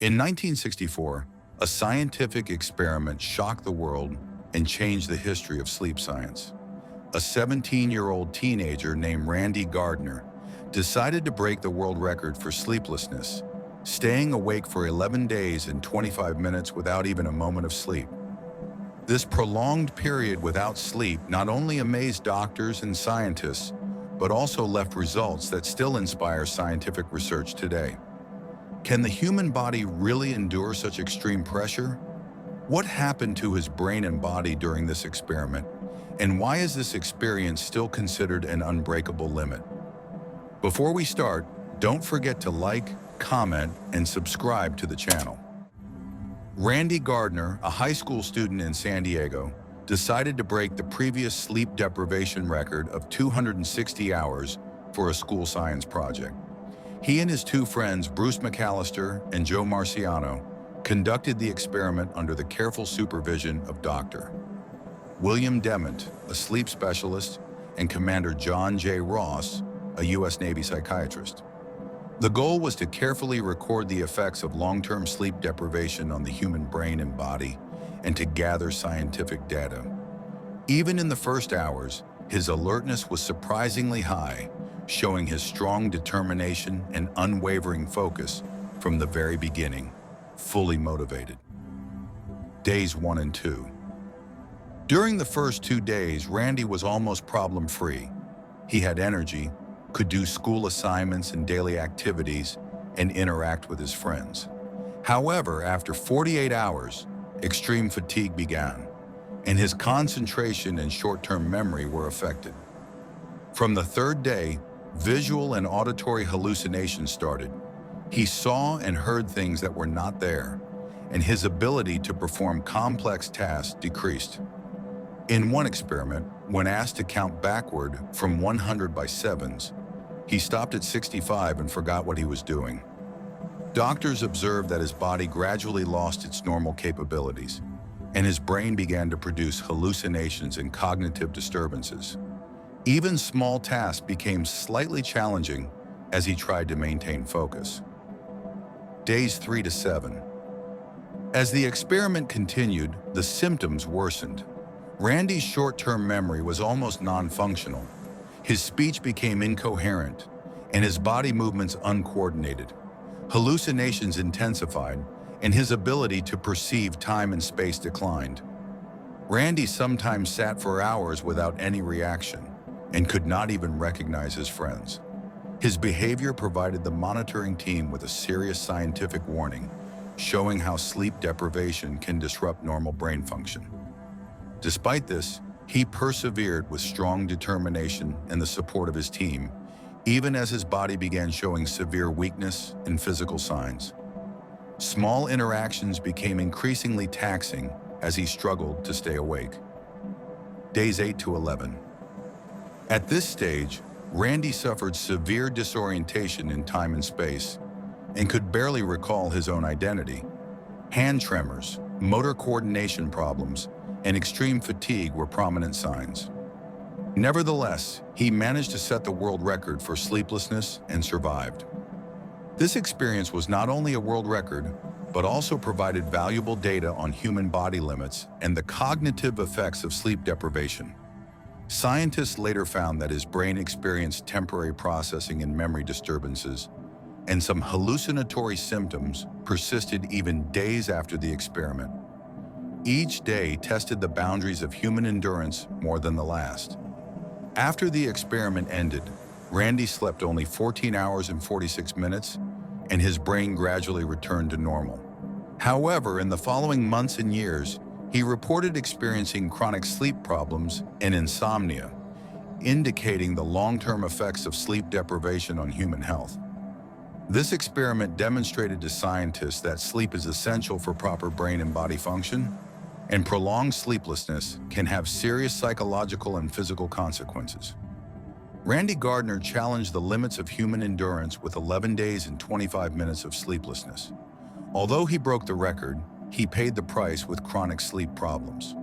In 1964, a scientific experiment shocked the world and changed the history of sleep science. A 17-year-old teenager named Randy Gardner decided to break the world record for sleeplessness, staying awake for 11 days and 25 minutes without even a moment of sleep. This prolonged period without sleep not only amazed doctors and scientists, but also left results that still inspire scientific research today. Can the human body really endure such extreme pressure? What happened to his brain and body during this experiment? And why is this experience still considered an unbreakable limit? Before we start, don't forget to like, comment, and subscribe to the channel. Randy Gardner, a high school student in San Diego, decided to break the previous sleep deprivation record of 260 hours for a school science project. He and his two friends, Bruce McAllister and Joe Marciano, conducted the experiment under the careful supervision of Dr. William Dement, a sleep specialist, and Commander John J. Ross, a U.S. Navy psychiatrist. The goal was to carefully record the effects of long-term sleep deprivation on the human brain and body, and to gather scientific data. Even in the first hours, his alertness was surprisingly high, showing his strong determination and unwavering focus from the very beginning, fully motivated. Days 1 and 2. During the first 2 days, Randy was almost problem-free. He had energy, could do school assignments and daily activities, and interact with his friends. However, after 48 hours, extreme fatigue began, and his concentration and short-term memory were affected. From the third day, visual and auditory hallucinations started. He saw and heard things that were not there, and his ability to perform complex tasks decreased. In one experiment, when asked to count backward from 100 by sevens, he stopped at 65 and forgot what he was doing. Doctors observed that his body gradually lost its normal capabilities, and his brain began to produce hallucinations and cognitive disturbances. Even small tasks became slightly challenging as he tried to maintain focus. Days 3 to 7. As the experiment continued, the symptoms worsened. Randy's short-term memory was almost non-functional. His speech became incoherent, and his body movements uncoordinated. Hallucinations intensified, and his ability to perceive time and space declined. Randy sometimes sat for hours without any reaction, and could not even recognize his friends. His behavior provided the monitoring team with a serious scientific warning, showing how sleep deprivation can disrupt normal brain function. Despite this, he persevered with strong determination and the support of his team, even as his body began showing severe weakness and physical signs. Small interactions became increasingly taxing as he struggled to stay awake. Days 8 to 11. At this stage, Randy suffered severe disorientation in time and space and could barely recall his own identity. Hand tremors, motor coordination problems, and extreme fatigue were prominent signs. Nevertheless, he managed to set the world record for sleeplessness and survived. This experience was not only a world record, but also provided valuable data on human body limits and the cognitive effects of sleep deprivation. Scientists later found that his brain experienced temporary processing and memory disturbances, and some hallucinatory symptoms persisted even days after the experiment. Each day tested the boundaries of human endurance more than the last. After the experiment ended, Randy slept only 14 hours and 46 minutes, and his brain gradually returned to normal. However, in the following months and years, he reported experiencing chronic sleep problems and insomnia, indicating the long-term effects of sleep deprivation on human health. This experiment demonstrated to scientists that sleep is essential for proper brain and body function, and prolonged sleeplessness can have serious psychological and physical consequences. Randy Gardner challenged the limits of human endurance with 11 days and 25 minutes of sleeplessness. Although he broke the record, he paid the price with chronic sleep problems.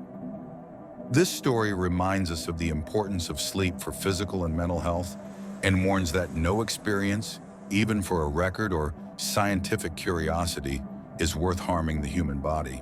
This story reminds us of the importance of sleep for physical and mental health, and warns that no experience, even for a record or scientific curiosity, is worth harming the human body.